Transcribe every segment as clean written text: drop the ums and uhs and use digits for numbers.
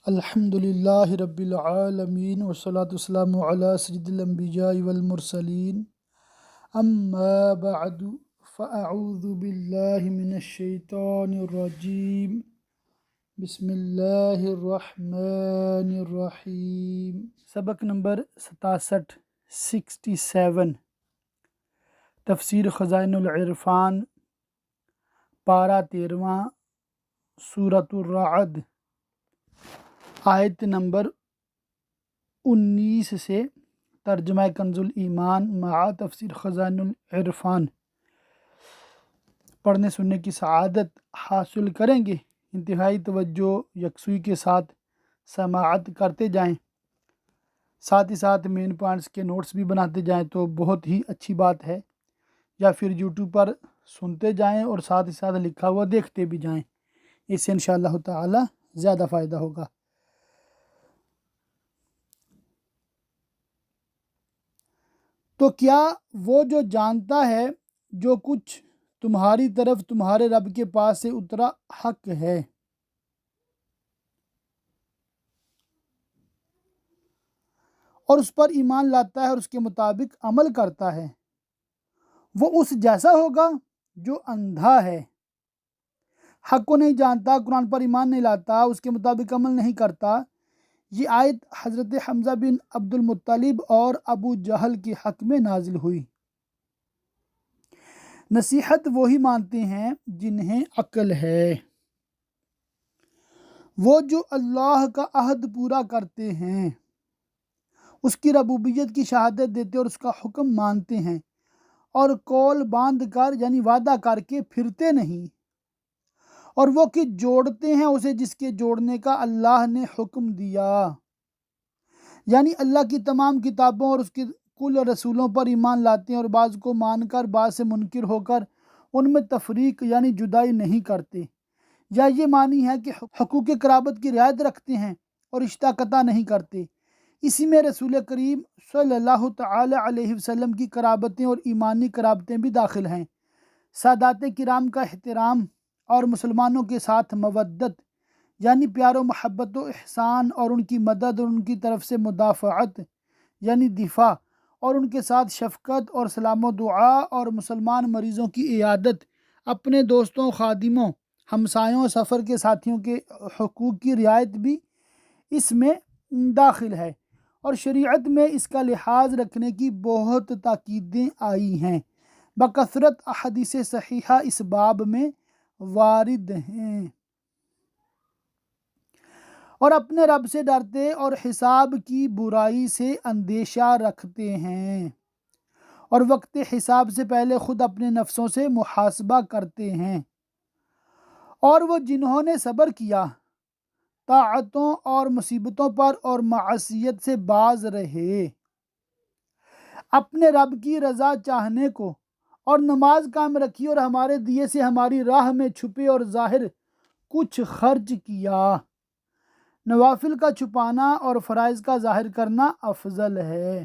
الحمد للہ رب العالمین والصلاة والسلام علی سید الانبیاء والمرسلین اما بعد فاعوذ باللہ من الشیطان الرجیم بسم اللہ الرحمن الرحیم۔ سبق نمبر 67 تفسیر خزائن العرفان، پارہ 13، سورۃ الرعد، آیت نمبر 19 سے ترجمہ کنز الایمان مع تفسیر خزائن العرفان پڑھنے سننے کی سعادت حاصل کریں گے۔ انتہائی توجہ یکسوئی کے ساتھ سماعت کرتے جائیں، ساتھ ہی ساتھ مین پوائنٹس کے نوٹس بھی بناتے جائیں تو بہت ہی اچھی بات ہے، یا پھر یوٹیوب پر سنتے جائیں اور ساتھ ہی ساتھ لکھا ہوا دیکھتے بھی جائیں، اس سے انشاءاللہ تعالی زیادہ فائدہ ہوگا۔ تو کیا وہ جو جانتا ہے جو کچھ تمہاری طرف تمہارے رب کے پاس سے اترا حق ہے، اور اس پر ایمان لاتا ہے اور اس کے مطابق عمل کرتا ہے، وہ اس جیسا ہوگا جو اندھا ہے، حق کو نہیں جانتا، قرآن پر ایمان نہیں لاتا، اس کے مطابق عمل نہیں کرتا۔ یہ آیت حضرت حمزہ بن عبد المطلب اور ابو جہل کے حق میں نازل ہوئی۔ نصیحت وہی مانتے ہیں جنہیں عقل ہے، وہ جو اللہ کا عہد پورا کرتے ہیں، اس کی ربوبیت کی شہادت دیتے اور اس کا حکم مانتے ہیں، اور قول باندھ کر یعنی وعدہ کر کے پھرتے نہیں، اور وہ کہ جوڑتے ہیں اسے جس کے جوڑنے کا اللہ نے حکم دیا، یعنی اللہ کی تمام کتابوں اور اس کے کل رسولوں پر ایمان لاتے ہیں، اور بعض کو مان کر بعض سے منکر ہو کر ان میں تفریق یعنی جدائی نہیں کرتے، یا یہ معنی ہے کہ حقوق قرابت کی رعایت رکھتے ہیں اور رشتہ قطع نہیں کرتے۔ اسی میں رسول کریم صلی اللہ تعالی علیہ وسلم کی قرابتیں اور ایمانی قرابتیں بھی داخل ہیں۔ سادات کرام کا احترام اور مسلمانوں کے ساتھ مودت یعنی پیار و محبت و احسان، اور ان کی مدد اور ان کی طرف سے مدافعت یعنی دفاع، اور ان کے ساتھ شفقت اور سلام و دعا، اور مسلمان مریضوں کی عیادت، اپنے دوستوں، خادموں، ہمسایوں، سفر کے ساتھیوں کے حقوق کی رعایت بھی اس میں داخل ہے، اور شریعت میں اس کا لحاظ رکھنے کی بہت تاکیدیں آئی ہیں، بکثرت احادیث صحیحہ اس باب میں وارد ہیں، اور اپنے رب سے ڈرتے اور حساب کی برائی سے اندیشہ رکھتے ہیں، اور وقت حساب سے پہلے خود اپنے نفسوں سے محاسبہ کرتے ہیں، اور وہ جنہوں نے صبر کیا، طاعتوں اور مصیبتوں پر اور معصیت سے باز رہے، اپنے رب کی رضا چاہنے کو اور نماز قائم رکھی، اور ہمارے دیے سے ہماری راہ میں چھپے اور ظاہر کچھ خرچ کیا۔ نوافل کا چھپانا اور فرائض کا ظاہر کرنا افضل ہے،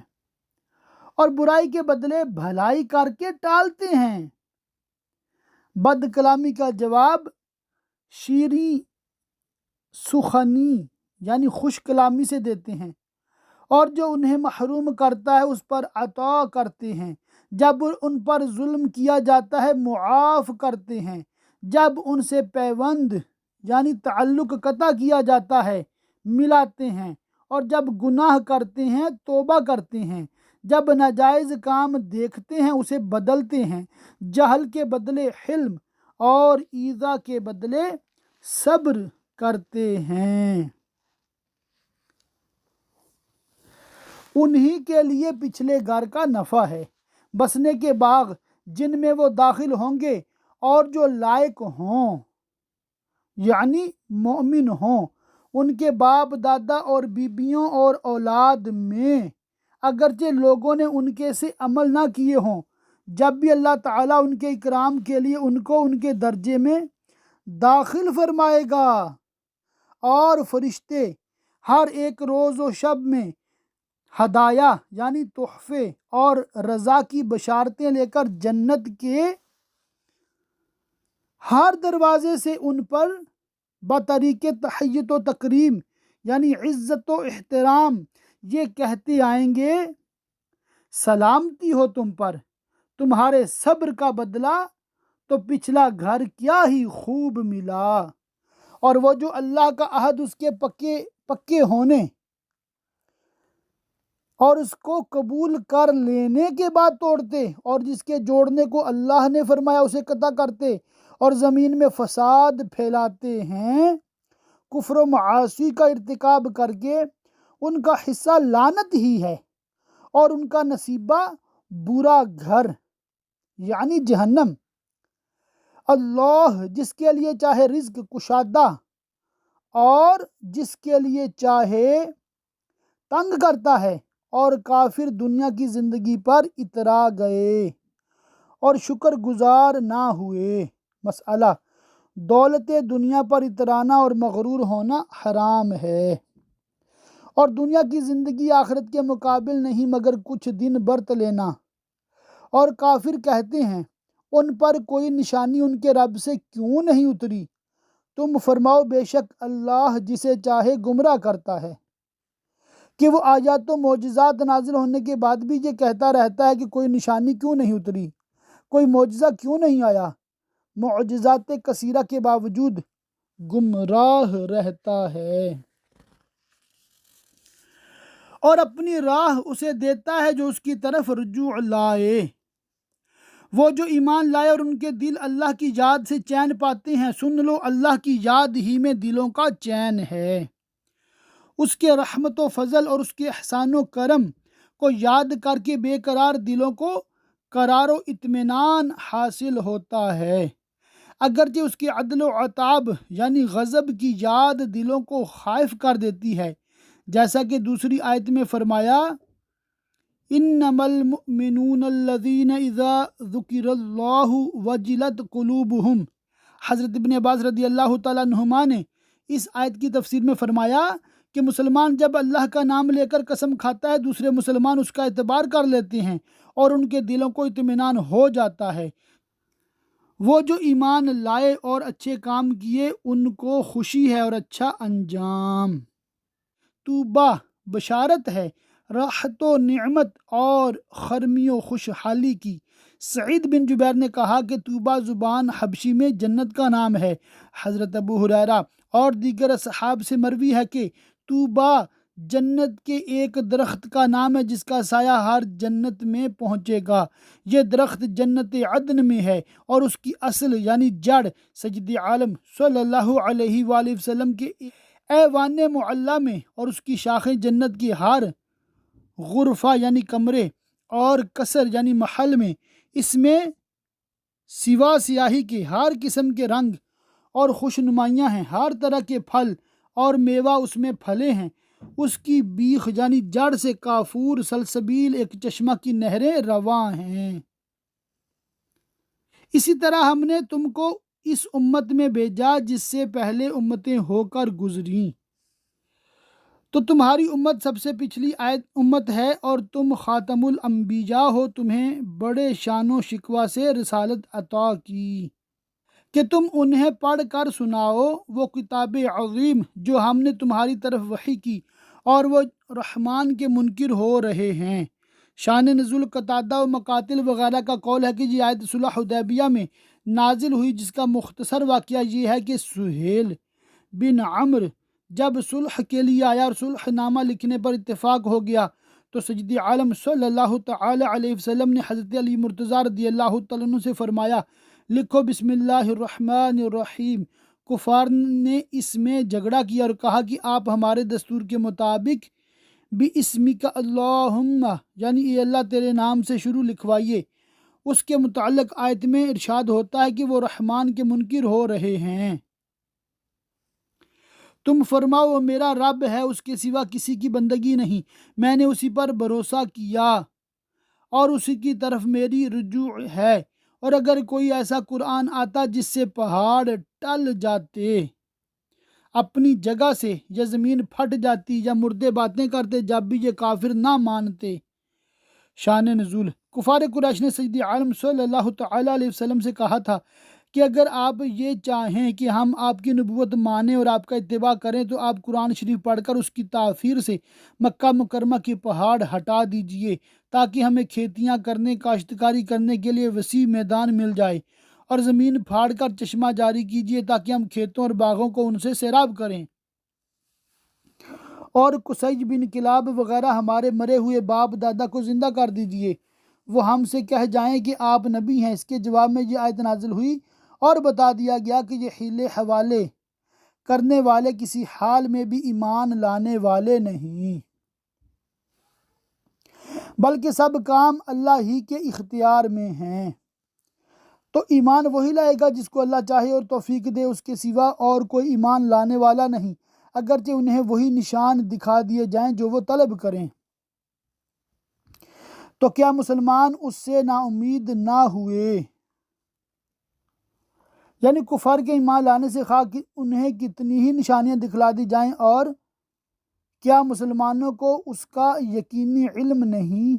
اور برائی کے بدلے بھلائی کر کے ٹالتے ہیں، بد کلامی کا جواب شیریں سخنی یعنی خوش کلامی سے دیتے ہیں، اور جو انہیں محروم کرتا ہے اس پر عطا کرتے ہیں، جب ان پر ظلم کیا جاتا ہے معاف کرتے ہیں، جب ان سے پیوند یعنی تعلق قطع کیا جاتا ہے ملاتے ہیں، اور جب گناہ کرتے ہیں توبہ کرتے ہیں، جب ناجائز کام دیکھتے ہیں اسے بدلتے ہیں، جہل کے بدلے حلم اور ایذا کے بدلے صبر کرتے ہیں۔ انہی کے لیے پچھلے گھر کا نفع ہے، بسنے کے باغ جن میں وہ داخل ہوں گے، اور جو لائق ہوں یعنی مومن ہوں، ان کے باپ دادا اور بیبیوں اور اولاد میں، اگرچہ لوگوں نے ان کے سے عمل نہ کیے ہوں، جب بھی اللہ تعالیٰ ان کے اکرام کے لیے ان کو ان کے درجے میں داخل فرمائے گا، اور فرشتے ہر ایک روز و شب میں ہدایہ یعنی تحفے اور رضا کی بشارتیں لے کر جنت کے ہر دروازے سے ان پر بطریق تحیت و تکریم یعنی عزت و احترام، یہ کہتے آئیں گے سلامتی ہو تم پر، تمہارے صبر کا بدلہ تو پچھلا گھر کیا ہی خوب ملا۔ اور وہ جو اللہ کا عہد اس کے پکے ہونے اور اس کو قبول کر لینے کے بعد توڑتے، اور جس کے جوڑنے کو اللہ نے فرمایا اسے قطع کرتے، اور زمین میں فساد پھیلاتے ہیں، کفر و معاصی کا ارتکاب کر کے ان کا حصہ لعنت ہی ہے، اور ان کا نصیبہ برا گھر یعنی جہنم۔ اللہ جس کے لیے چاہے رزق کشادہ اور جس کے لیے چاہے تنگ کرتا ہے، اور کافر دنیا کی زندگی پر اترا گئے اور شکر گزار نہ ہوئے۔ مسئلہ: دولت دنیا پر اترانا اور مغرور ہونا حرام ہے، اور دنیا کی زندگی آخرت کے مقابل نہیں مگر کچھ دن برت لینا۔ اور کافر کہتے ہیں ان پر کوئی نشانی ان کے رب سے کیوں نہیں اتری؟ تم فرماؤ بے شک اللہ جسے چاہے گمراہ کرتا ہے، کہ وہ آیات و معجزات نازل ہونے کے بعد بھی یہ کہتا رہتا ہے کہ کوئی نشانی کیوں نہیں اتری، کوئی معجزہ کیوں نہیں آیا، معجزات کثیرہ کے باوجود گمراہ رہتا ہے، اور اپنی راہ اسے دیتا ہے جو اس کی طرف رجوع لائے۔ وہ جو ایمان لائے اور ان کے دل اللہ کی یاد سے چین پاتے ہیں، سن لو اللہ کی یاد ہی میں دلوں کا چین ہے۔ اس کے رحمت و فضل اور اس کے احسان و کرم کو یاد کر کے بے قرار دلوں کو قرار و اطمینان حاصل ہوتا ہے، اگرچہ اس کے عدل و عتاب یعنی غضب کی یاد دلوں کو خائف کر دیتی ہے، جیسا کہ دوسری آیت میں فرمایا انما المؤمنون الذین اذا ذکر اللہ وجلت قلوبہم۔ حضرت ابن عباس رضی اللہ تعالیٰ عنہما نے اس آیت کی تفسیر میں فرمایا کہ مسلمان جب اللہ کا نام لے کر قسم کھاتا ہے، دوسرے مسلمان اس کا اعتبار کر لیتے ہیں اور ان کے دلوں کو اطمینان ہو جاتا ہے۔ وہ جو ایمان لائے اور اچھے کام کیے ان کو خوشی ہے اور اچھا انجام۔ توبہ بشارت ہے راحت و نعمت اور خرمی و خوشحالی کی۔ سعید بن جبیر نے کہا کہ توبہ زبان حبشی میں جنت کا نام ہے۔ حضرت ابو ہریرہ اور دیگر اصحاب سے مروی ہے کہ توبہ جنت کے ایک درخت کا نام ہے جس کا سایہ ہر جنت میں پہنچے گا۔ یہ درخت جنت عدن میں ہے، اور اس کی اصل یعنی جڑ سید عالم صلی اللہ علیہ وآلہ وسلم کے ایوان معلیٰ میں، اور اس کی شاخیں جنت کی ہر غرفہ یعنی کمرے اور قصر یعنی محل میں، اس میں سوا سیاہی کے ہر قسم کے رنگ اور خوش نمائیاں ہیں، ہر طرح کے پھل اور میوہ اس میں پھلے ہیں، اس کی بیخ یعنی جڑ سے کافور سلسبیل ایک چشمہ کی نہریں رواں ہیں۔ اسی طرح ہم نے تم کو اس امت میں بھیجا جس سے پہلے امتیں ہو کر گزریں، تو تمہاری امت سب سے پچھلی امت ہے، اور تم خاتم الانبیاء ہو، تمہیں بڑے شان و شکوہ سے رسالت عطا کی کہ تم انہیں پڑھ کر سناؤ وہ کتاب عظیم جو ہم نے تمہاری طرف وحی کی، اور وہ رحمان کے منکر ہو رہے ہیں۔ شان نزول قتادہ و مقاتل وغیرہ کا قول ہے کہ یہ آیت صلح حدیبیہ میں نازل ہوئی، جس کا مختصر واقعہ یہ ہے کہ سہیل بن عمرو جب صلح کے لیے آیا اور صلح نامہ لکھنے پر اتفاق ہو گیا، تو سید عالم صلی اللہ تعالی علیہ وسلم نے حضرت علی مرتضیٰ رضی اللہ تعالیٰ عنہ سے فرمایا لکھو بسم اللہ الرحمن الرحیم۔ کفار نے اس میں جھگڑا کیا اور کہا کہ آپ ہمارے دستور کے مطابق بِاسْمِکَ اللہم یعنی اے اللہ تیرے نام سے شروع لکھوائیے۔ اس کے متعلق آیت میں ارشاد ہوتا ہے کہ وہ رحمان کے منکر ہو رہے ہیں۔ تم فرماؤ وہ میرا رب ہے، اس کے سوا کسی کی بندگی نہیں، میں نے اسی پر بھروسہ کیا اور اسی کی طرف میری رجوع ہے، اور اگر کوئی ایسا قرآن آتا جس سے پہاڑ ٹل جاتے اپنی جگہ سے، یا زمین پھٹ جاتی، یا مردے باتیں کرتے، جب بھی یہ کافر نہ مانتے۔ شان نزول: کفار قریش نے سید عالم صلی اللہ تعالی علیہ وسلم سے کہا تھا کہ اگر آپ یہ چاہیں کہ ہم آپ کی نبوت مانیں اور آپ کا اتباع کریں تو آپ قرآن شریف پڑھ کر اس کی تاثیر سے مکہ مکرمہ کے پہاڑ ہٹا دیجئے تاکہ ہمیں کھیتیاں کرنے کاشتکاری کرنے کے لیے وسیع میدان مل جائے، اور زمین پھاڑ کر چشمہ جاری کیجئے تاکہ ہم کھیتوں اور باغوں کو ان سے سیراب کریں، اور قصی بن کلاب وغیرہ ہمارے مرے ہوئے باپ دادا کو زندہ کر دیجئے، وہ ہم سے کہہ جائیں کہ آپ نبی ہیں۔ اس کے جواب میں یہ آیت نازل ہوئی اور بتا دیا گیا کہ یہ حیلے حوالے کرنے والے کسی حال میں بھی ایمان لانے والے نہیں، بلکہ سب کام اللہ ہی کے اختیار میں ہیں۔ تو ایمان وہی لائے گا جس کو اللہ چاہے اور توفیق دے، اس کے سوا اور کوئی ایمان لانے والا نہیں، اگرچہ انہیں وہی نشان دکھا دیے جائیں جو وہ طلب کریں۔ تو کیا مسلمان اس سے نا امید نہ ہوئے؟ یعنی کفار کے ایمان لانے سے خواہ انہیں کتنی ہی نشانیاں دکھلا دی جائیں، اور کیا مسلمانوں کو اس کا یقینی علم نہیں؟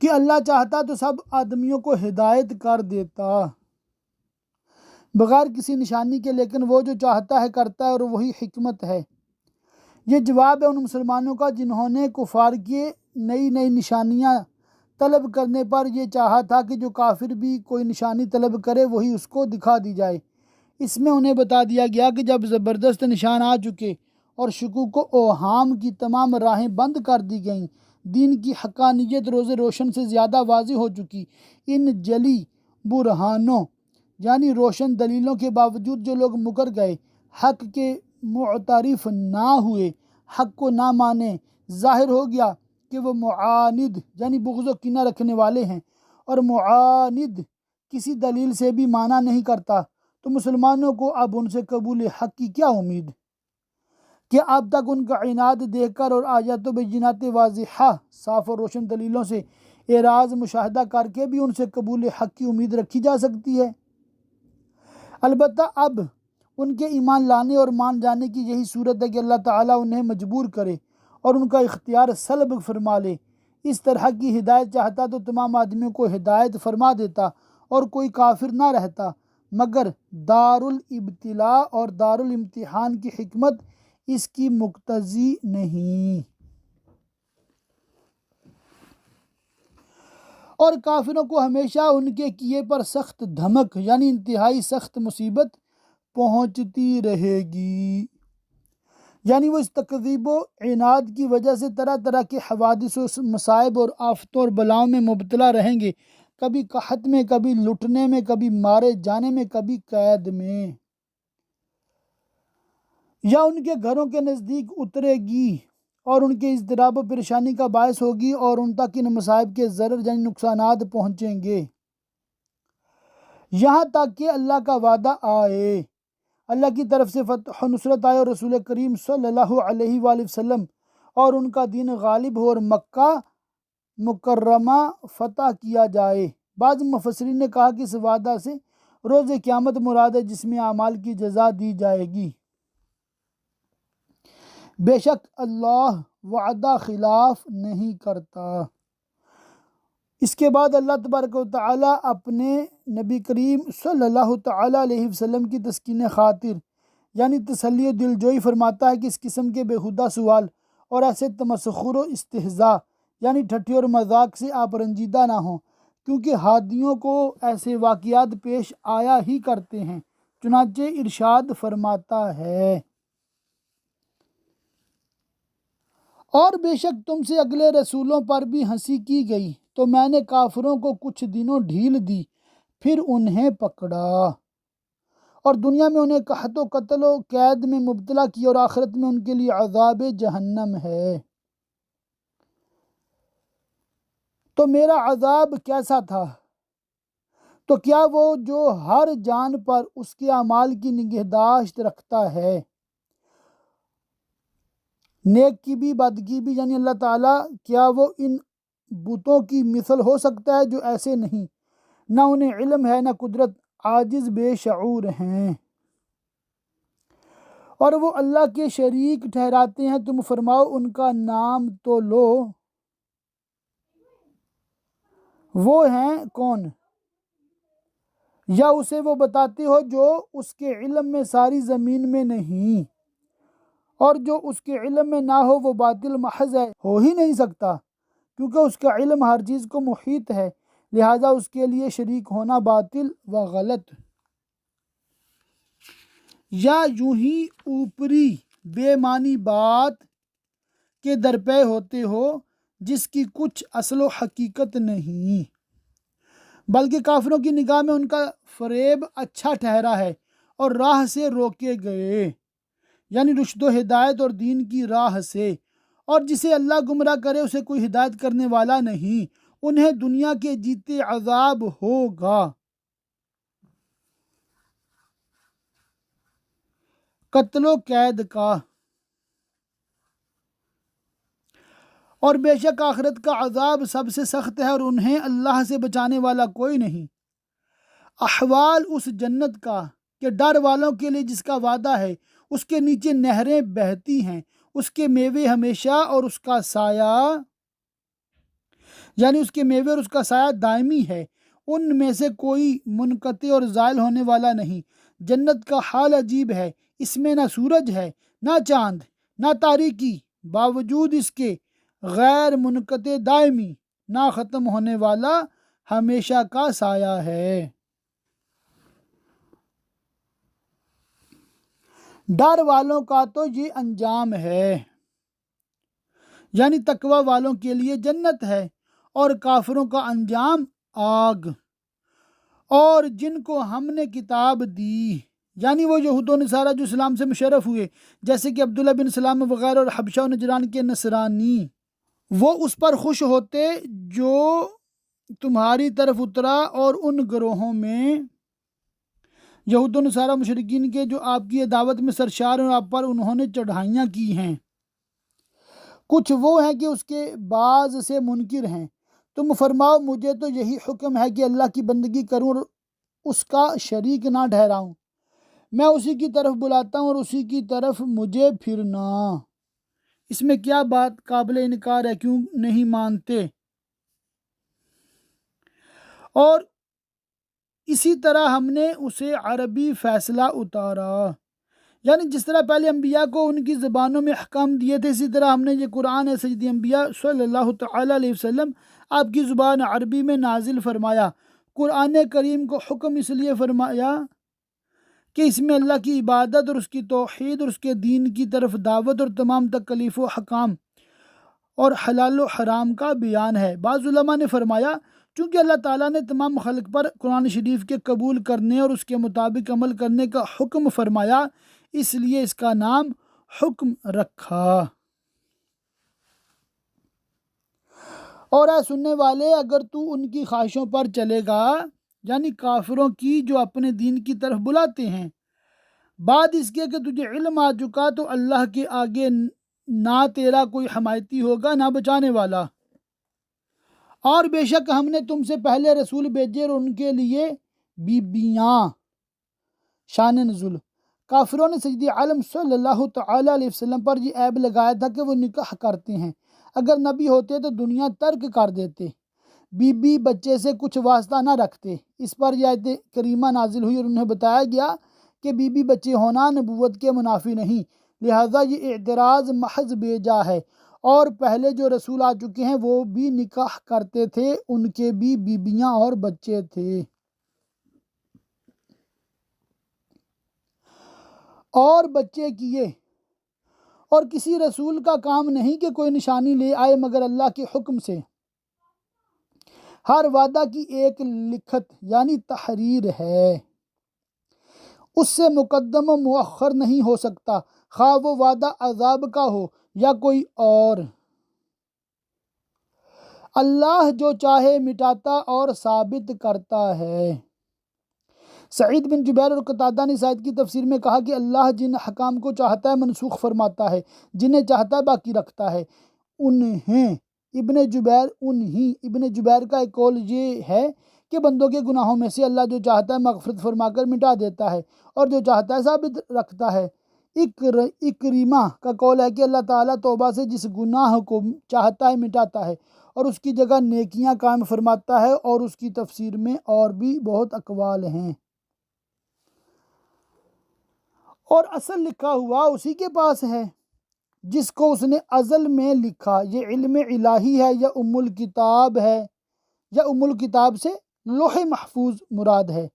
کہ اللہ چاہتا تو سب آدمیوں کو ہدایت کر دیتا بغیر کسی نشانی کے، لیکن وہ جو چاہتا ہے کرتا ہے، اور وہی حکمت ہے۔ یہ جواب ہے ان مسلمانوں کا جنہوں نے کفار کی نئی نئی نشانیاں طلب کرنے پر یہ چاہا تھا کہ جو کافر بھی کوئی نشانی طلب کرے وہی اس کو دکھا دی جائے۔ اس میں انہیں بتا دیا گیا کہ جب زبردست نشان آ چکے اور شکوک و اوہام کی تمام راہیں بند کر دی گئیں، دین کی حقانیت روز روشن سے زیادہ واضح ہو چکی، ان جلی برہانوں یعنی روشن دلیلوں کے باوجود جو لوگ مکر گئے، حق کے معترف نہ ہوئے، حق کو نہ مانے، ظاہر ہو گیا کہ وہ معاند یعنی بغض و کینہ رکھنے والے ہیں، اور معاند کسی دلیل سے بھی مانا نہیں کرتا، تو مسلمانوں کو اب ان سے قبول حق کی کیا امید؟ کہ اب تک ان کا عناد دیکھ کر اور آیات و بینات واضحہ صاف اور روشن دلیلوں سے اعراض مشاہدہ کر کے بھی ان سے قبول حق کی امید رکھی جا سکتی ہے؟ البتہ اب ان کے ایمان لانے اور مان جانے کی یہی صورت ہے کہ اللہ تعالیٰ انہیں مجبور کرے اور ان کا اختیار سلب فرما لے۔ اس طرح کی ہدایت چاہتا تو تمام آدمیوں کو ہدایت فرما دیتا اور کوئی کافر نہ رہتا، مگر دار الابتلاء اور دار الامتحان کی حکمت اس کی مقتضی نہیں، اور کافروں کو ہمیشہ ان کے کیے پر سخت دھمک یعنی انتہائی سخت مصیبت پہنچتی رہے گی، یعنی وہ اس تکذیب و عناد کی وجہ سے طرح طرح کے حوادث و مصائب اور آفتوں اور بلاؤں میں مبتلا رہیں گے، کبھی قحط میں، کبھی لٹنے میں، کبھی مارے جانے میں، کبھی قید میں، یا ان کے گھروں کے نزدیک اترے گی اور ان کے اضطراب و پریشانی کا باعث ہوگی، اور ان تک ان مصائب کے ضرر یعنی نقصانات پہنچیں گے، یہاں تک کہ اللہ کا وعدہ آئے، اللہ کی طرف سے فتح و نصرت آئے اور رسول کریم صلی اللہ علیہ وآلہ وسلم اور ان کا دین غالب ہو اور مکہ مکرمہ فتح کیا جائے۔ بعض مفسرین نے کہا کہ اس وعدہ سے روز قیامت مراد ہے جس میں اعمال کی جزا دی جائے گی۔ بے شک اللہ وعدہ خلاف نہیں کرتا۔ اس کے بعد اللہ تبارک و تعالیٰ اپنے نبی کریم صلی اللہ تعالیٰ علیہ وسلم کی تسکین خاطر یعنی تسلی و دلجوئی فرماتا ہے کہ اس قسم کے بیہودہ سوال اور ایسے تمسخر و استہزاء یعنی ٹھٹھی اور مذاق سے آپ رنجیدہ نہ ہوں، کیونکہ ہادیوں کو ایسے واقعات پیش آیا ہی کرتے ہیں۔ چنانچہ ارشاد فرماتا ہے، اور بے شک تم سے اگلے رسولوں پر بھی ہنسی کی گئی تو میں نے کافروں کو کچھ دنوں ڈھیل دی، پھر انہیں پکڑا اور دنیا میں انہیں قحط و قتل و قید میں مبتلا کیا، اور آخرت میں ان کے لیے عذاب جہنم ہے۔ تو میرا عذاب کیسا تھا؟ تو کیا وہ جو ہر جان پر اس کے اعمال کی نگہداشت رکھتا ہے، نیک کی بھی بد کی بھی، یعنی اللہ تعالیٰ، کیا وہ ان بتوں کی مثل ہو سکتا ہے جو ایسے نہیں، نہ انہیں علم ہے نہ قدرت، عاجز بے شعور ہیں، اور وہ اللہ کے شریک ٹھہراتے ہیں۔ تم فرماؤ ان کا نام تو لو، وہ ہیں کون؟ یا اسے وہ بتاتے ہو جو اس کے علم میں ساری زمین میں نہیں، اور جو اس کے علم میں نہ ہو وہ باطل محض ہے، ہو ہی نہیں سکتا، کیونکہ اس کا علم ہر چیز کو محیط ہے، لہذا اس کے لیے شریک ہونا باطل و غلط۔ یا یوں ہی اوپری بے معنی بات کے درپے ہوتے ہو جس کی کچھ اصل و حقیقت نہیں، بلکہ کافروں کی نگاہ میں ان کا فریب اچھا ٹھہرا ہے اور راہ سے روکے گئے، یعنی رشد و ہدایت اور دین کی راہ سے، اور جسے اللہ گمراہ کرے اسے کوئی ہدایت کرنے والا نہیں، انہیں دنیا کے جیتے عذاب ہوگا۔ قتل و قید کا، اور بے شک آخرت کا عذاب سب سے سخت ہے اور انہیں اللہ سے بچانے والا کوئی نہیں۔ احوال اس جنت کا کہ ڈر والوں کے لیے جس کا وعدہ ہے، اس کے نیچے نہریں بہتی ہیں، اس کے میوے ہمیشہ اور اس کا سایہ، یعنی اس کے میوے اور اس کا سایہ دائمی ہے، ان میں سے کوئی منقطع اور زائل ہونے والا نہیں۔ جنت کا حال عجیب ہے، اس میں نہ سورج ہے نہ چاند نہ تاریکی، باوجود اس کے غیر منقطع دائمی، نہ ختم ہونے والا، ہمیشہ کا سایہ ہے۔ ڈر والوں کا تو یہ انجام ہے، یعنی تقوی والوں کے لیے جنت ہے، اور کافروں کا انجام آگ۔ اور جن کو ہم نے کتاب دی، یعنی وہ یہود و نصارہ جو اسلام سے مشرف ہوئے، جیسے کہ عبداللہ بن سلام وغیرہ اور حبشہ و نجران کے نصرانی، وہ اس پر خوش ہوتے جو تمہاری طرف اترا، اور ان گروہوں میں یہود و نصارہ مشرکین کے جو آپ کی دعوت میں سرشار اور آپ پر انہوں نے چڑھائیاں کی ہیں، کچھ وہ ہیں کہ اس کے بعض سے منکر ہیں۔ تم فرماؤ مجھے تو یہی حکم ہے کہ اللہ کی بندگی کروں اور اس کا شریک نہ ٹھہراؤں، میں اسی کی طرف بلاتا ہوں اور اسی کی طرف مجھے پھرنا۔ اس میں کیا بات قابل انکار ہے؟ کیوں نہیں مانتے؟ اور اسی طرح ہم نے اسے عربی فیصلہ اتارا، یعنی جس طرح پہلے انبیاء کو ان کی زبانوں میں احکام دیے تھے، اسی طرح ہم نے یہ قرآن ہے سید انبیاء صلی اللہ تعالیٰ علیہ وسلم آپ کی زبان عربی میں نازل فرمایا۔ قرآن کریم کو حکم اس لیے فرمایا کہ اس میں اللہ کی عبادت اور اس کی توحید اور اس کے دین کی طرف دعوت اور تمام تکلیف و حکام اور حلال و حرام کا بیان ہے۔ بعض علماء نے فرمایا چونکہ اللہ تعالیٰ نے تمام خلق پر قرآن شریف کے قبول کرنے اور اس کے مطابق عمل کرنے کا حکم فرمایا، اس لیے اس کا نام حکم رکھا۔ اور اے سننے والے، اگر تو ان کی خواہشوں پر چلے گا، یعنی کافروں کی جو اپنے دین کی طرف بلاتے ہیں، بعد اس کے کہ تجھے علم آ چکا، تو اللہ کے آگے نہ تیرا کوئی حمایتی ہوگا نہ بچانے والا۔ اور بے شک ہم نے تم سے پہلے رسول بھیجے اور ان کے لیے بیبیاں۔ شان نزول، کافروں نے سید عالم صلی اللہ تعالیٰ علیہ وسلم پر یہ عیب لگایا تھا کہ وہ نکاح کرتے ہیں، اگر نبی ہوتے تو دنیا ترک کر دیتے، بی بی بچے سے کچھ واسطہ نہ رکھتے۔ اس پر یہ آیت کریمہ نازل ہوئی اور انہیں بتایا گیا کہ بی بی بچے ہونا نبوت کے منافی نہیں، لہٰذا یہ اعتراض محض بے جا ہے۔ اور پہلے جو رسول آ چکے ہیں وہ بھی نکاح کرتے تھے، ان کے بھی بیبیاں اور بچے تھے۔ اور بچے کیے، اور کسی رسول کا کام نہیں کہ کوئی نشانی لے آئے مگر اللہ کے حکم سے۔ ہر وعدہ کی ایک لکھت یعنی تحریر ہے، اس سے مقدم و مؤخر نہیں ہو سکتا، خواہ وہ وعدہ عذاب کا ہو یا کوئی اور۔ اللہ جو چاہے مٹاتا اور ثابت کرتا ہے۔ سعید بن جبیر اور قتادہ نے اس آیت کی تفسیر میں کہا کہ اللہ جن حکام کو چاہتا ہے منسوخ فرماتا ہے، جنہیں چاہتا ہے باقی رکھتا ہے۔ ابن جبیر کا ایک قول یہ ہے کہ بندوں کے گناہوں میں سے اللہ جو چاہتا ہے مغفرت فرما کر مٹا دیتا ہے، اور جو چاہتا ہے ثابت رکھتا ہے۔ اکریمہ کا قول ہے کہ اللہ تعالیٰ توبہ سے جس گناہ کو چاہتا ہے مٹاتا ہے، اور اس کی جگہ نیکیاں قائم فرماتا ہے، اور اس کی تفسیر میں اور بھی بہت اقوال ہیں۔ اور اصل لکھا ہوا اسی کے پاس ہے جس کو اس نے ازل میں لکھا۔ یہ علم الہی ہے یا الکتاب ہے، یا الکتاب سے لوح محفوظ مراد ہے،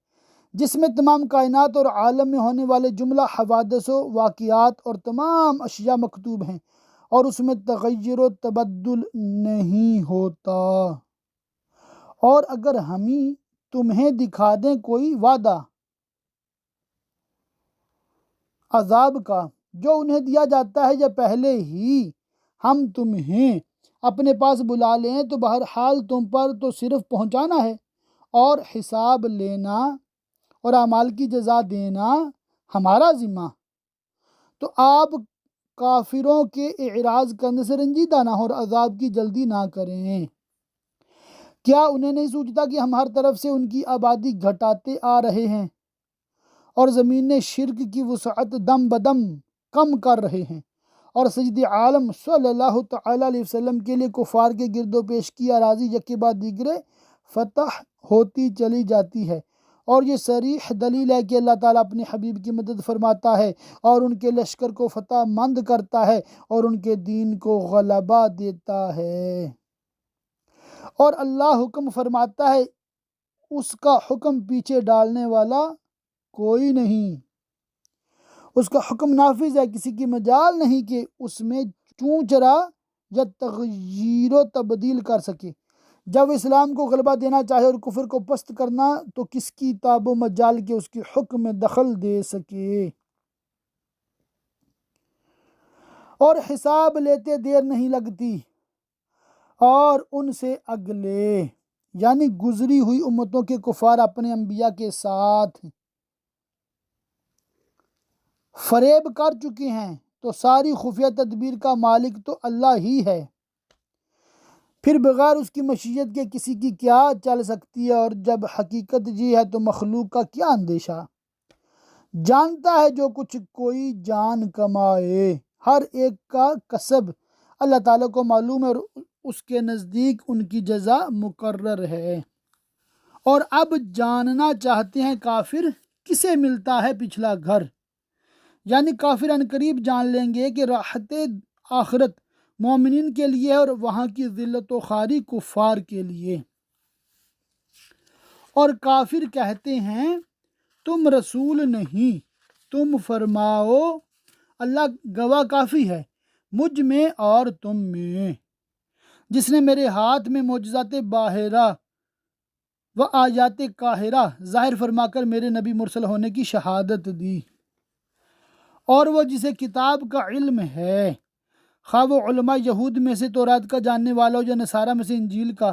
جس میں تمام کائنات اور عالم میں ہونے والے جملہ حوادث و واقعات اور تمام اشیاء مکتوب ہیں، اور اس میں تغیر و تبدل نہیں ہوتا۔ اور اگر ہمیں تمہیں دکھا دیں کوئی وعدہ عذاب کا جو انہیں دیا جاتا ہے یا پہلے ہی ہم تمہیں اپنے پاس بلا لیں، تو بہرحال تم پر تو صرف پہنچانا ہے اور حساب لینا اور اعمال کی جزا دینا ہمارا ذمہ۔ تو آپ کافروں کے اعراض کرنے سے رنجیدہ نہ ہو اور عذاب کی جلدی نہ کریں۔ کیا انہیں نہیں سوچتا کہ ہم ہر طرف سے ان کی آبادی گھٹاتے آ رہے ہیں اور زمین شرک کی وسعت دم بدم کم کر رہے ہیں، اور سید عالم صلی اللہ تعالیٰ علیہ وسلم کے لیے کفار کے گرد و پیش کی اراضی یکے بعد دیگرے فتح ہوتی چلی جاتی ہے، اور یہ صریح دلیل ہے کہ اللہ تعالیٰ اپنے حبیب کی مدد فرماتا ہے اور ان کے لشکر کو فتح مند کرتا ہے اور ان کے دین کو غلبہ دیتا ہے۔ اور اللہ حکم فرماتا ہے، اس کا حکم پیچھے ڈالنے والا کوئی نہیں، اس کا حکم نافذ ہے، کسی کی مجال نہیں کہ اس میں چون چرا یا تغییر و تبدیل کر سکے۔ جب اسلام کو غلبہ دینا چاہے اور کفر کو پست کرنا، تو کس کی تاب و مجال کہ اس کے حکم میں دخل دے سکے۔ اور حساب لیتے دیر نہیں لگتی، اور ان سے اگلے یعنی گزری ہوئی امتوں کے کفار اپنے انبیاء کے ساتھ فریب کر چکے ہیں، تو ساری خفیہ تدبیر کا مالک تو اللہ ہی ہے، پھر بغیر اس کی مشیت کے کسی کی کیا چل سکتی ہے؟ اور جب حقیقت یہ ہے تو مخلوق کا کیا اندیشہ؟ جانتا ہے جو کچھ کوئی جان کمائے، ہر ایک کا کسب اللہ تعالیٰ کو معلوم ہے، اور اس کے نزدیک ان کی جزا مقرر ہے۔ اور اب جاننا چاہتے ہیں کافر کسے ملتا ہے پچھلا گھر، یعنی کافر عنقریب جان لیں گے کہ راحت آخرت مومنین کے لیے ہے اور وہاں کی ذلت و خواری کفار کے لیے۔ اور کافر کہتے ہیں تم رسول نہیں، تم فرماؤ اللہ گواہ کافی ہے مجھ میں اور تم میں، جس نے میرے ہاتھ میں معجزات باہرہ و آیات قاہرہ ظاہر فرما کر میرے نبی مرسل ہونے کی شہادت دی، اور وہ جسے کتاب کا علم ہے، خواہ وہ علماء یہود میں سے تورات کا جاننے والا ہو یا نصارہ میں سے انجیل کا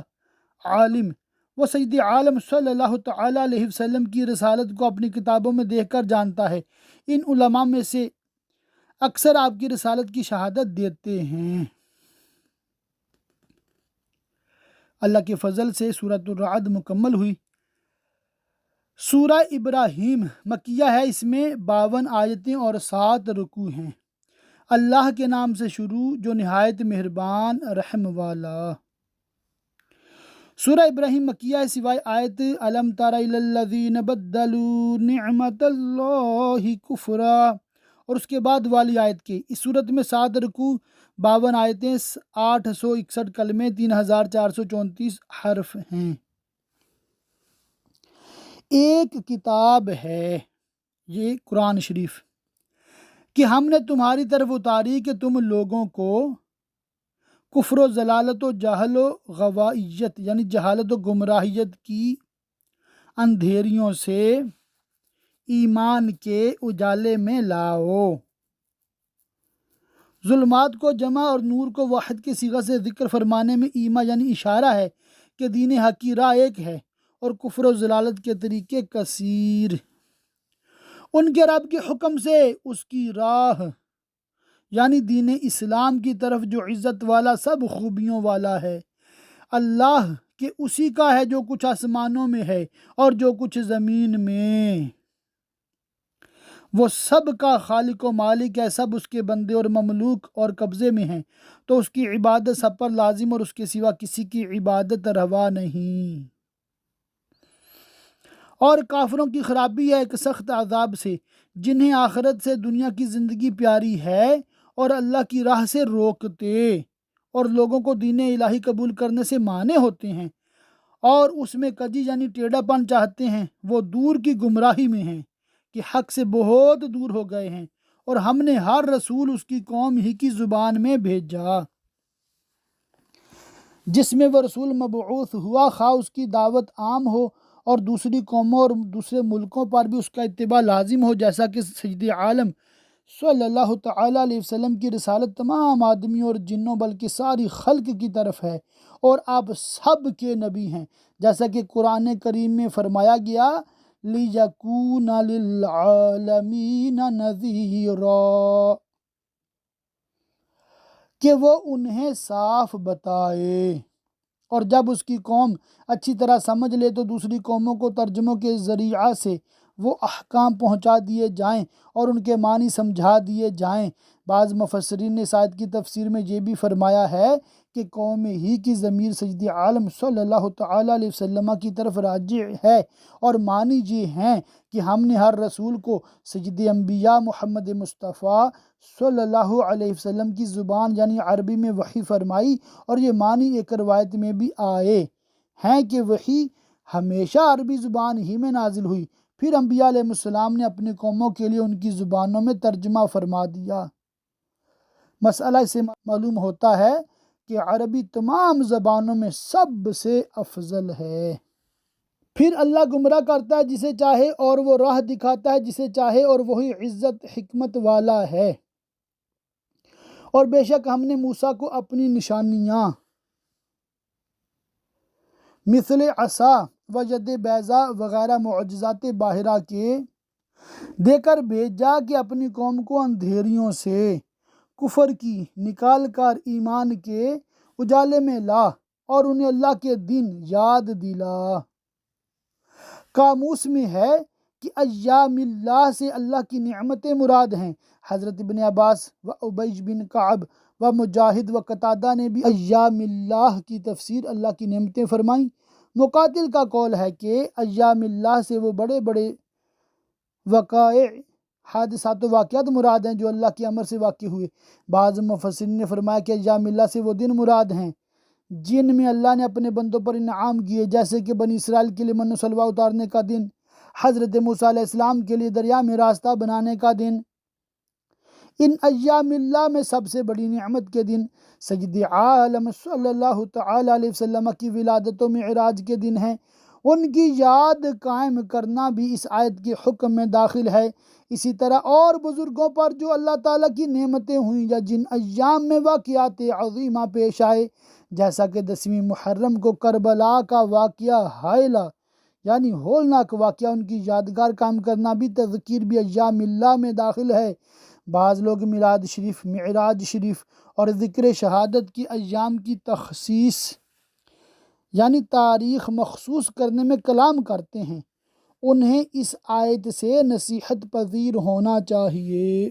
عالم، وہ سید عالم صلی اللہ تعالیٰ علیہ وسلم کی رسالت کو اپنی کتابوں میں دیکھ کر جانتا ہے۔ ان علماء میں سے اکثر آپ کی رسالت کی شہادت دیتے ہیں۔ اللہ کے فضل سے سورۃ الرعد مکمل ہوئی۔ سورہ ابراہیم مکیہ ہے، اس میں 52 آیتیں اور 7 رکوع ہیں۔ اللہ کے نام سے شروع جو نہایت مہربان رحم والا۔ سورہ ابراہیم مکیہ ہے، سوائے آیت الم تر الی الذین بدلوا نعمت اللہ کفرا اور اس کے بعد والی آیت کے۔ اس صورت میں 7 رکوع، 52 آیتیں، 861 کلمے، 3434 حرف ہیں۔ ایک کتاب ہے یہ قرآن شریف کہ ہم نے تمہاری طرف اتاری کہ تم لوگوں کو کفر و ضلالت و جہل و غوائیت یعنی جہالت و گمراہیت کی اندھیریوں سے ایمان کے اجالے میں لاؤ۔ ظلمات کو جمع اور نور کو واحد کے صیغہ سے ذکر فرمانے میں ایما یعنی اشارہ ہے کہ دین حق کی راہ ایک ہے اور کفر و ضلالت کے طریقے کثیر۔ ان کے رب کے حکم سے اس کی راہ یعنی دین اسلام کی طرف جو عزت والا سب خوبیوں والا ہے، اللہ کہ اسی کا ہے جو کچھ آسمانوں میں ہے اور جو کچھ زمین میں، وہ سب کا خالق و مالک ہے، سب اس کے بندے اور مملوک اور قبضے میں ہیں، تو اس کی عبادت سب پر لازم اور اس کے سوا کسی کی عبادت روا نہیں۔ اور کافروں کی خرابی ہے ایک سخت عذاب سے، جنہیں آخرت سے دنیا کی زندگی پیاری ہے اور اللہ کی راہ سے روکتے اور لوگوں کو دین الہی قبول کرنے سے مانے ہوتے ہیں اور اس میں کجی یعنی ٹیڑھا پن چاہتے ہیں، وہ دور کی گمراہی میں ہیں کہ حق سے بہت دور ہو گئے ہیں، اور ہم نے ہر رسول اس کی قوم ہی کی زبان میں بھیجا جس میں وہ رسول مبعوث ہوا، خواہ اس کی دعوت عام ہو اور دوسری قوموں اور دوسرے ملکوں پر بھی اس کا اتباع لازم ہو، جیسا کہ سید عالم صلی اللہ تعالیٰ علیہ وسلم کی رسالت تمام آدمیوں اور جنوں بلکہ ساری خلق کی طرف ہے، اور آپ سب کے نبی ہیں، جیسا کہ قرآن کریم میں فرمایا گیا لِيَكُونَ لِلْعَالَمِينَ نَذِيرًا، کہ وہ انہیں صاف بتائے، اور جب اس کی قوم اچھی طرح سمجھ لے تو دوسری قوموں کو ترجموں کے ذریعہ سے وہ احکام پہنچا دیے جائیں اور ان کے معنی سمجھا دیے جائیں۔ بعض مفسرین نے اس آیت کی تفسیر میں یہ بھی فرمایا ہے کہ قوم ہی کی ضمیر سید عالم صلی اللہ تعالیٰ علیہ وسلم کی طرف راجع ہے، اور معنی یہ ہیں کہ ہم نے ہر رسول کو سید انبیاء محمد مصطفیٰ صلی اللہ علیہ وسلم کی زبان یعنی عربی میں وحی فرمائی، اور یہ معنی ایک روایت میں بھی آئے ہیں کہ وحی ہمیشہ عربی زبان ہی میں نازل ہوئی، پھر انبیاء علیہ السلام نے اپنی قوموں کے لیے ان کی زبانوں میں ترجمہ فرما دیا۔ مسئلہ سے معلوم ہوتا ہے کہ عربی تمام زبانوں میں سب سے افضل ہے۔ پھر اللہ گمراہ کرتا ہے جسے چاہے اور وہ راہ دکھاتا ہے جسے چاہے، اور وہی عزت حکمت والا ہے۔ اور بے شک ہم نے موسیٰ کو اپنی نشانیاں مثل عصا و ید بیضا وغیرہ معجزات باہرہ کے دے کر بھیجا کہ اپنی قوم کو اندھیریوں سے کفر کی نکال کر ایمان کے اجالے میں لا اور انہیں اللہ کے دن یاد دلا۔ قاموس میں ہے کہ ایام اللہ سے اللہ کی نعمتیں مراد ہیں۔ حضرت ابن عباس و ابی بن کعب و مجاہد و قتادہ نے بھی ایام اللہ کی تفسیر اللہ کی نعمتیں فرمائیں۔ مقاتل کا قول ہے کہ ایام اللہ سے وہ بڑے بڑے وقائع حادثات و واقعات مراد ہیں جو اللہ کے امر سے واقع ہوئے۔ بعض مفسرین نے فرمایا کہ ایام اللہ سے وہ دن مراد ہیں جن میں اللہ نے اپنے بندوں پر انعام کیے، جیسے کہ بنی اسرائیل کے لیے من و سلوہ اتارنے کا دن، حضرت موسیٰ علیہ السلام کے لیے دریا میں راستہ بنانے کا دن۔ ان ایام اللہ میں سب سے بڑی نعمت کے دن سید عالم صلی اللہ تعالیٰ علیہ وسلم کی ولادت و معراج کے دن ہیں۔ ان کی یاد قائم کرنا بھی اس آیت کے حکم میں داخل ہے۔ اسی طرح اور بزرگوں پر جو اللہ تعالیٰ کی نعمتیں ہوئیں یا جن ایام میں واقعات عظیمہ پیش آئے، جیسا کہ 10ویں محرم کو کربلا کا واقعہ ہائلہ یعنی ہولناک واقعہ، ان کی یادگار قائم کرنا بھی تذکیر بھی ایام اللہ میں داخل ہے۔ بعض لوگ میلاد شریف، معراج شریف اور ذکر شہادت کی ایام کی تخصیص یعنی تاریخ مخصوص کرنے میں کلام کرتے ہیں، انہیں اس آیت سے نصیحت پذیر ہونا چاہیے۔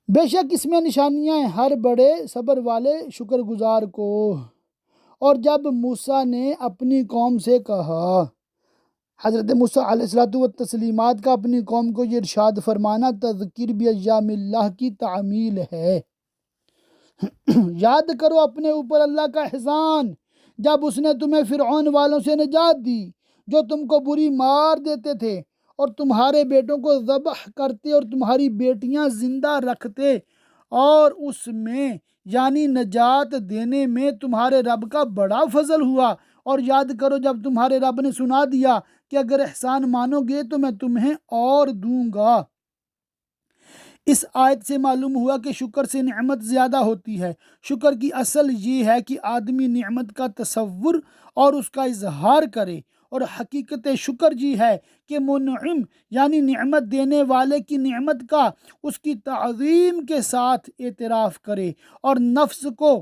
بے شک اس میں نشانیاں ہیں ہر بڑے صبر والے شکر گزار کو۔ اور جب موسیٰ نے اپنی قوم سے کہا، حضرت موسیٰ علیہ السلام کا اپنی قوم کو یہ ارشاد فرمانا تذکیر بھی ایام اللہ کی تعمیل ہے۔ یاد کرو اپنے اوپر اللہ کا احسان جب اس نے تمہیں فرعون والوں سے نجات دی جو تم کو بری مار دیتے تھے اور تمہارے بیٹوں کو ذبح کرتے اور تمہاری بیٹیاں زندہ رکھتے، اور اس میں یعنی نجات دینے میں تمہارے رب کا بڑا فضل ہوا۔ اور یاد کرو جب تمہارے رب نے سنا دیا کہ اگر احسان مانو گے تو میں تمہیں اور دوں گا۔ اس آیت سے معلوم ہوا کہ شکر سے نعمت زیادہ ہوتی ہے۔ شکر کی اصل یہ ہے کہ آدمی نعمت کا تصور اور اس کا اظہار کرے، اور حقیقت شکر یہ ہے کہ منعم یعنی نعمت دینے والے کی نعمت کا اس کی تعظیم کے ساتھ اعتراف کرے اور نفس کو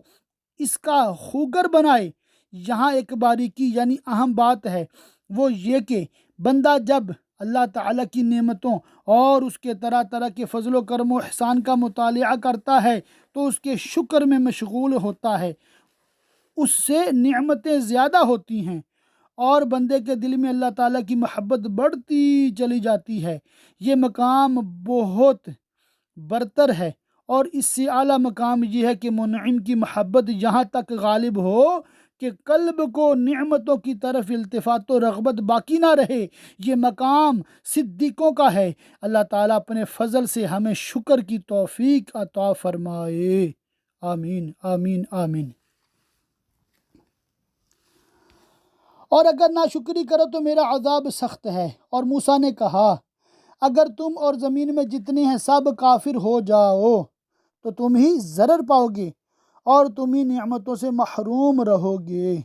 اس کا خوگر بنائے۔ یہاں ایک باریکی یعنی اہم بات ہے وہ یہ کہ بندہ جب اللہ تعالیٰ کی نعمتوں اور اس کے طرح طرح کے فضل و کرم و احسان کا مطالعہ کرتا ہے تو اس کے شکر میں مشغول ہوتا ہے، اس سے نعمتیں زیادہ ہوتی ہیں اور بندے کے دل میں اللہ تعالیٰ کی محبت بڑھتی چلی جاتی ہے۔ یہ مقام بہت برتر ہے، اور اس سے اعلیٰ مقام یہ ہے کہ منعم کی محبت یہاں تک غالب ہو کہ قلب کو نعمتوں کی طرف التفات و رغبت باقی نہ رہے۔ یہ مقام صدیقوں کا ہے۔ اللہ تعالیٰ اپنے فضل سے ہمیں شکر کی توفیق عطا فرمائے، آمین آمین آمین۔ اور اگر ناشکری کرو تو میرا عذاب سخت ہے۔ اور موسیٰ نے کہا اگر تم اور زمین میں جتنے ہیں سب کافر ہو جاؤ تو تم ہی ضرر پاؤ گے اور تم ہی نعمتوں سے محروم رہو گے،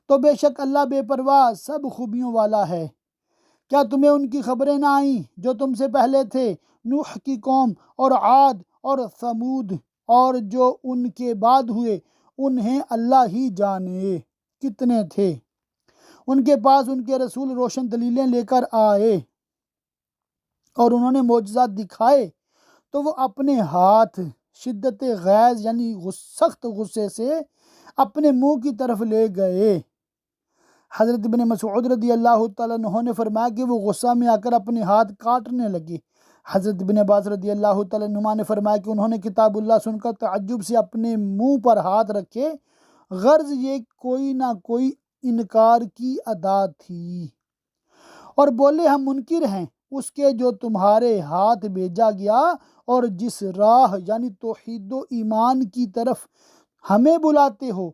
تو بے شک اللہ بے پرواہ سب خوبیوں والا ہے۔ کیا تمہیں ان کی خبریں نہ آئیں جو تم سے پہلے تھے، نوح کی قوم اور عاد اور ثمود، اور جو ان کے بعد ہوئے انہیں اللہ ہی جانے کتنے تھے۔ ان کے پاس ان کے رسول روشن دلیلیں لے کر آئے اور انہوں نے معجزات دکھائے تو وہ اپنے ہاتھ شدت غیظ یعنی سخت غصے سے اپنے منہ کی طرف لے گئے۔ حضرت ابن مسعود رضی اللہ تعالیٰ عنہ نے فرمایا کہ وہ غصہ میں آ کر اپنے ہاتھ کاٹنے لگے۔ حضرت ابن عباس رضی اللہ تعالیٰ عنہ نے فرمایا کہ انہوں نے کتاب اللہ سن کر تعجب سے اپنے منہ پر ہاتھ رکھے، غرض یہ کوئی نہ کوئی انکار کی ادا تھی، اور بولے ہم منکر ہیں اس کے جو تمہارے ہاتھ بھیجا گیا اور جس راہ یعنی توحید و ایمان کی طرف ہمیں بلاتے ہو،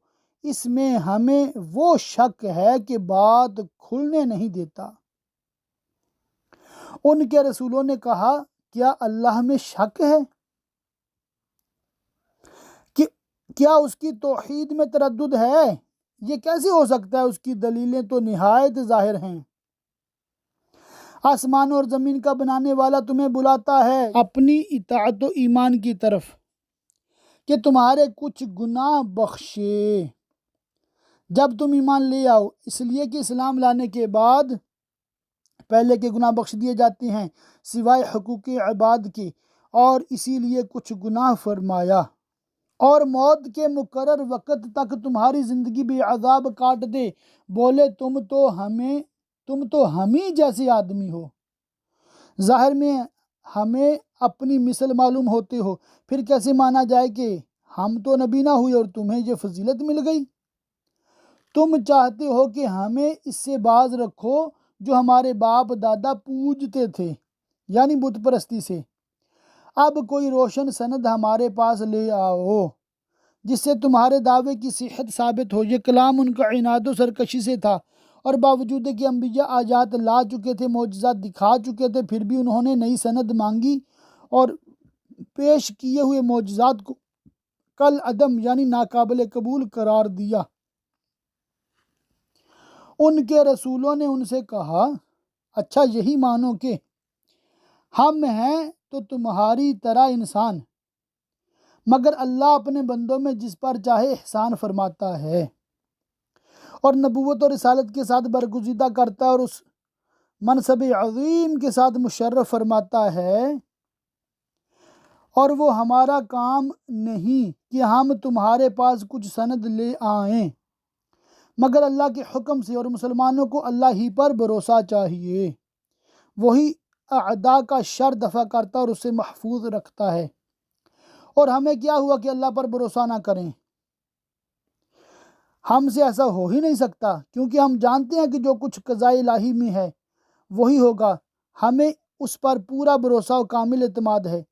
اس میں ہمیں وہ شک ہے کہ بات کھلنے نہیں دیتا۔ ان کے رسولوں نے کہا کیا اللہ میں شک ہے؟ کیا اس کی توحید میں تردد ہے؟ یہ کیسے ہو سکتا ہے؟ اس کی دلیلیں تو نہایت ظاہر ہیں۔ آسمان اور زمین کا بنانے والا تمہیں بلاتا ہے اپنی اطاعت و ایمان کی طرف کہ تمہارے کچھ گناہ بخشے جب تم ایمان لے آؤ، اس لیے کہ اسلام لانے کے بعد پہلے کے گناہ بخش دیے جاتے ہیں سوائے حقوق عباد کے، اور اسی لیے کچھ گناہ فرمایا اور موت کے مقرر وقت تک تمہاری زندگی بے عذاب کاٹ دے۔ بولے تم تو ہم ہی جیسے آدمی ہو، ظاہر میں ہمیں اپنی مثل معلوم ہوتے ہو، پھر کیسے مانا جائے کہ ہم تو نبی نہ ہوئے اور تمہیں یہ فضیلت مل گئی؟ تم چاہتے ہو کہ ہمیں اس سے باز رکھو جو ہمارے باپ دادا پوجتے تھے، یعنی بت پرستی سے۔ اب کوئی روشن سند ہمارے پاس لے آؤ جس سے تمہارے دعوے کی صحت ثابت ہو۔ یہ کلام ان کا عناد و سرکشی سے تھا، اور باوجود کہ انبیاء آیات لا چکے تھے، معجزات دکھا چکے تھے، پھر بھی انہوں نے نئی سند مانگی اور پیش کیے ہوئے معجزات کو کل عدم یعنی ناقابل قبول قرار دیا۔ ان کے رسولوں نے ان سے کہا اچھا یہی مانو کہ ہم ہیں تو تمہاری طرح انسان، مگر اللہ اپنے بندوں میں جس پر چاہے احسان فرماتا ہے اور نبوت اور رسالت کے ساتھ برگزیدہ کرتا ہے اور اس منصب عظیم کے ساتھ مشرف فرماتا ہے، اور وہ ہمارا کام نہیں کہ ہم تمہارے پاس کچھ سند لے آئیں مگر اللہ کے حکم سے، اور مسلمانوں کو اللہ ہی پر بھروسہ چاہیے، وہی اعداء کا شر دفع کرتا اور اسے محفوظ رکھتا ہے۔ اور ہمیں کیا ہوا کہ اللہ پر بھروسہ نہ کریں؟ ہم سے ایسا ہو ہی نہیں سکتا، کیونکہ ہم جانتے ہیں کہ جو کچھ قضاء الہی میں ہے وہی ہوگا۔ ہمیں اس پر پورا بھروسہ و کامل اعتماد ہے۔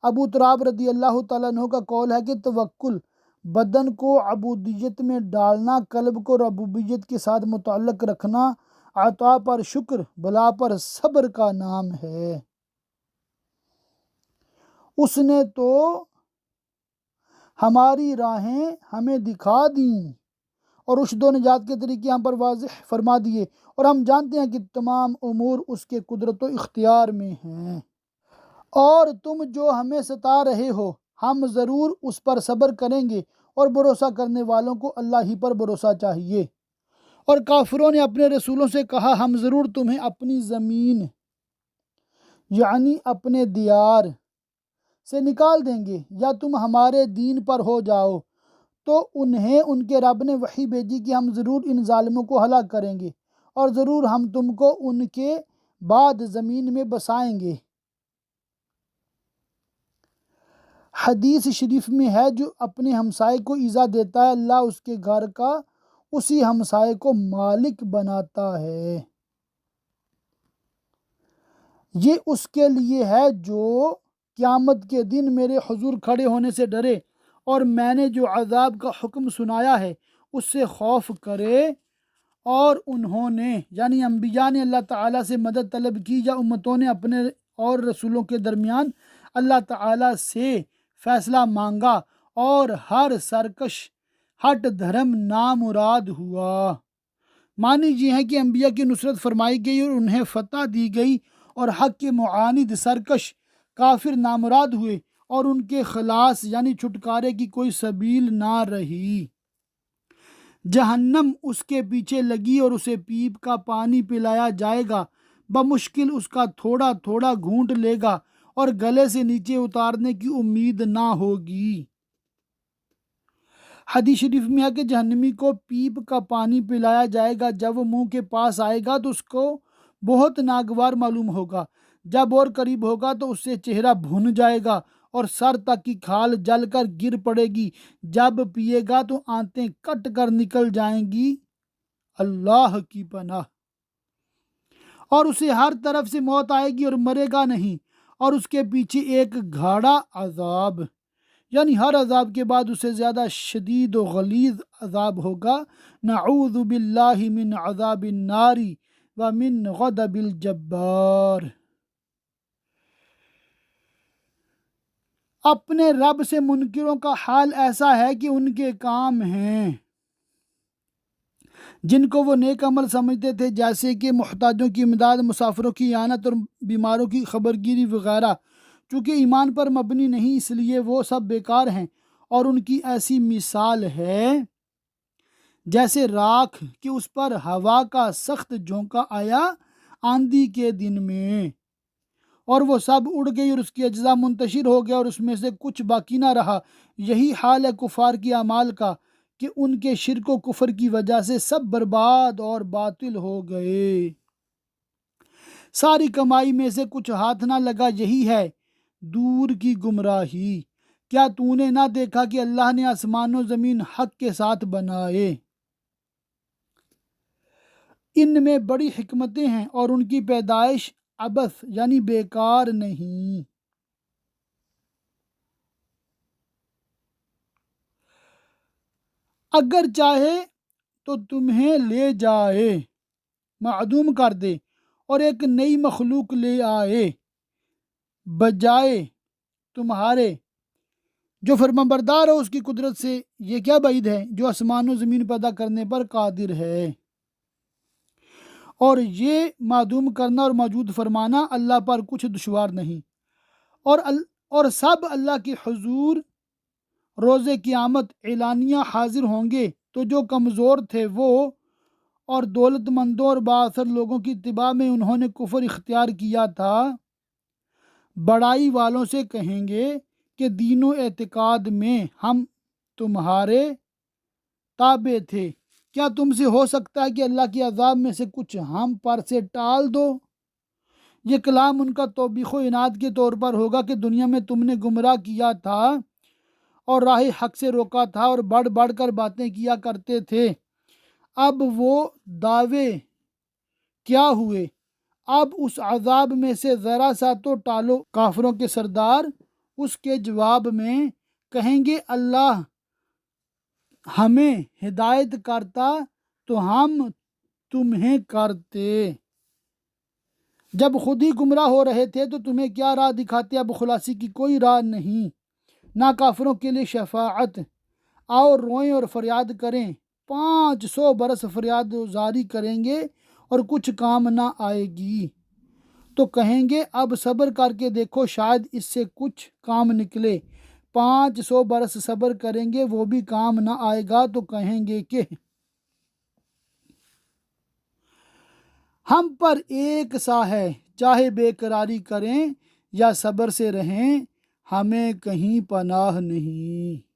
ابو تراب رضی اللہ تعالیٰ عنہ کا قول ہے کہ توکل بدن کو عبودیت میں ڈالنا، قلب کو ربوبیت کے ساتھ متعلق رکھنا، عطا پر شکر، بلا پر صبر کا نام ہے۔ اس نے تو ہماری راہیں ہمیں دکھا دیں اور رشد و نجات کے طریقے ہم پر واضح فرما دیے، اور ہم جانتے ہیں کہ تمام امور اس کے قدرت و اختیار میں ہیں۔ اور تم جو ہمیں ستا رہے ہو ہم ضرور اس پر صبر کریں گے، اور بھروسہ کرنے والوں کو اللہ ہی پر بھروسہ چاہیے، اور کافروں نے اپنے رسولوں سے کہا ہم ضرور تمہیں اپنی زمین یعنی اپنے دیار سے نکال دیں گے یا تم ہمارے دین پر ہو جاؤ۔ تو انہیں ان کے رب نے وحی بھیجی کہ ہم ضرور ان ظالموں کو ہلاک کریں گے اور ضرور ہم تم کو ان کے بعد زمین میں بسائیں گے۔ حدیث شریف میں ہے جو اپنے ہمسائے کو ایذا دیتا ہے اللہ اس کے گھر کا اسی ہمسائے کو مالک بناتا ہے۔ یہ اس کے لیے ہے جو قیامت کے دن میرے حضور کھڑے ہونے سے ڈرے اور میں نے جو عذاب کا حکم سنایا ہے اس سے خوف کرے، اور انہوں نے یعنی انبیاء نے اللہ تعالیٰ سے مدد طلب کی یا امتوں نے اپنے اور رسولوں کے درمیان اللہ تعالیٰ سے فیصلہ مانگا اور ہر سرکش ہٹ دھرم نامراد ہوا۔ معنی یہ ہے کہ انبیاء کی نصرت فرمائی گئی اور انہیں فتح دی گئی اور حق کے معاند سرکش کافر نامراد ہوئے اور ان کے خلاص یعنی چھٹکارے کی کوئی سبیل نہ رہی۔ جہنم اس کے پیچھے لگی اور اسے پیپ کا پانی پلایا جائے گا، بمشکل اس کا تھوڑا تھوڑا گھونٹ لے گا اور گلے سے نیچے اتارنے کی امید نہ ہوگی۔ حدیث شریف میں ہے کہ جہنمی کو پیپ کا پانی پلایا جائے گا، جب وہ منہ کے پاس آئے گا تو اس کو بہت ناگوار معلوم ہوگا، جب اور قریب ہوگا تو اس سے چہرہ بھن جائے گا اور سر تک کی کھال جل کر گر پڑے گی، جب پیے گا تو آنتیں کٹ کر نکل جائیں گی، اللہ کی پناہ۔ اور اسے ہر طرف سے موت آئے گی اور مرے گا نہیں، اور اس کے پیچھے ایک گھاڑا عذاب یعنی ہر عذاب کے بعد اسے زیادہ شدید و غلیظ عذاب ہوگا۔ نعوذ باللہ من عذاب النار ومن غضب الجبار۔ اپنے رب سے منکروں کا حال ایسا ہے کہ ان کے کام ہیں جن کو وہ نیک عمل سمجھتے تھے، جیسے کہ محتاجوں کی امداد، مسافروں کی اعانت اور بیماروں کی خبرگیری وغیرہ۔ چونکہ ایمان پر مبنی نہیں اس لیے وہ سب بیکار ہیں، اور ان کی ایسی مثال ہے جیسے راکھ کہ اس پر ہوا کا سخت جھونکا آیا آندھی کے دن میں، اور وہ سب اڑ گئی اور اس کی اجزاء منتشر ہو گیا اور اس میں سے کچھ باقی نہ رہا۔ یہی حال ہے کفار کی اعمال کا کہ ان کے شرک و کفر کی وجہ سے سب برباد اور باطل ہو گئے۔ ساری کمائی میں سے کچھ ہاتھ نہ لگا، یہی ہے دور کی گمراہی۔ کیا تو نے نہ دیکھا کہ اللہ نے آسمان و زمین حق کے ساتھ بنائے؟ ان میں بڑی حکمتیں ہیں اور ان کی پیدائش عبث یعنی بیکار نہیں۔ اگر چاہے تو تمہیں لے جائے، معدوم کر دے اور ایک نئی مخلوق لے آئے بجائے تمہارے، جو فرمانبردار ہو اس کی قدرت سے، یہ کیا بعید ہے جو آسمان و زمین پیدا کرنے پر قادر ہے۔ اور یہ معدوم کرنا اور موجود فرمانا اللہ پر کچھ دشوار نہیں، اور سب اللہ کے حضور روز قیامت اعلانیہ حاضر ہوں گے، تو جو کمزور تھے وہ اور دولت مندوں اور بااثر لوگوں کی اتباع میں انہوں نے کفر اختیار کیا تھا، بڑائی والوں سے کہیں گے کہ دین و اعتقاد میں ہم تمہارے تابع تھے، کیا تم سے ہو سکتا ہے کہ اللہ کے عذاب میں سے کچھ ہم پر سے ٹال دو؟ یہ کلام ان کا توبیخ و عناد کے طور پر ہوگا کہ دنیا میں تم نے گمراہ کیا تھا اور راہ حق سے روکا تھا اور بڑھ بڑھ کر باتیں کیا کرتے تھے، اب وہ دعوے کیا ہوئے؟ اب اس عذاب میں سے ذرا سا تو ٹالو۔ کافروں کے سردار اس کے جواب میں کہیں گے اللہ ہمیں ہدایت کرتا تو ہم تمہیں کرتے، جب خود ہی گمراہ ہو رہے تھے تو تمہیں کیا راہ دکھاتے؟ اب خلاصی کی کوئی راہ نہیں، نہ کافروں کے لیے شفاعت۔ آؤ روئیں اور فریاد کریں، 500 برس فریاد زاری کریں گے اور کچھ کام نہ آئے گی، تو کہیں گے اب صبر کر کے دیکھو شاید اس سے کچھ کام نکلے۔ 500 برس صبر کریں گے وہ بھی کام نہ آئے گا، تو کہیں گے کہ ہم پر ایک سا ہے، چاہے بے قراری کریں یا صبر سے رہیں، ہمیں کہیں پناہ نہیں۔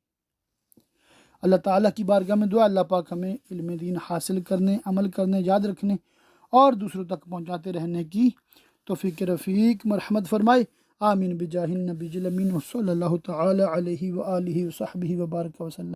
اللہ تعالیٰ کی بارگاہ میں دعا، اللہ پاک ہمیں علم دین حاصل کرنے، عمل کرنے، یاد رکھنے اور دوسروں تک پہنچاتے رہنے کی توفیق رفیق مرحمت فرمائے۔ آمین بجاہ النبی الامین وصلی اللہ تعالی علیہ وآلہ وصحبہ وبارک وسلم۔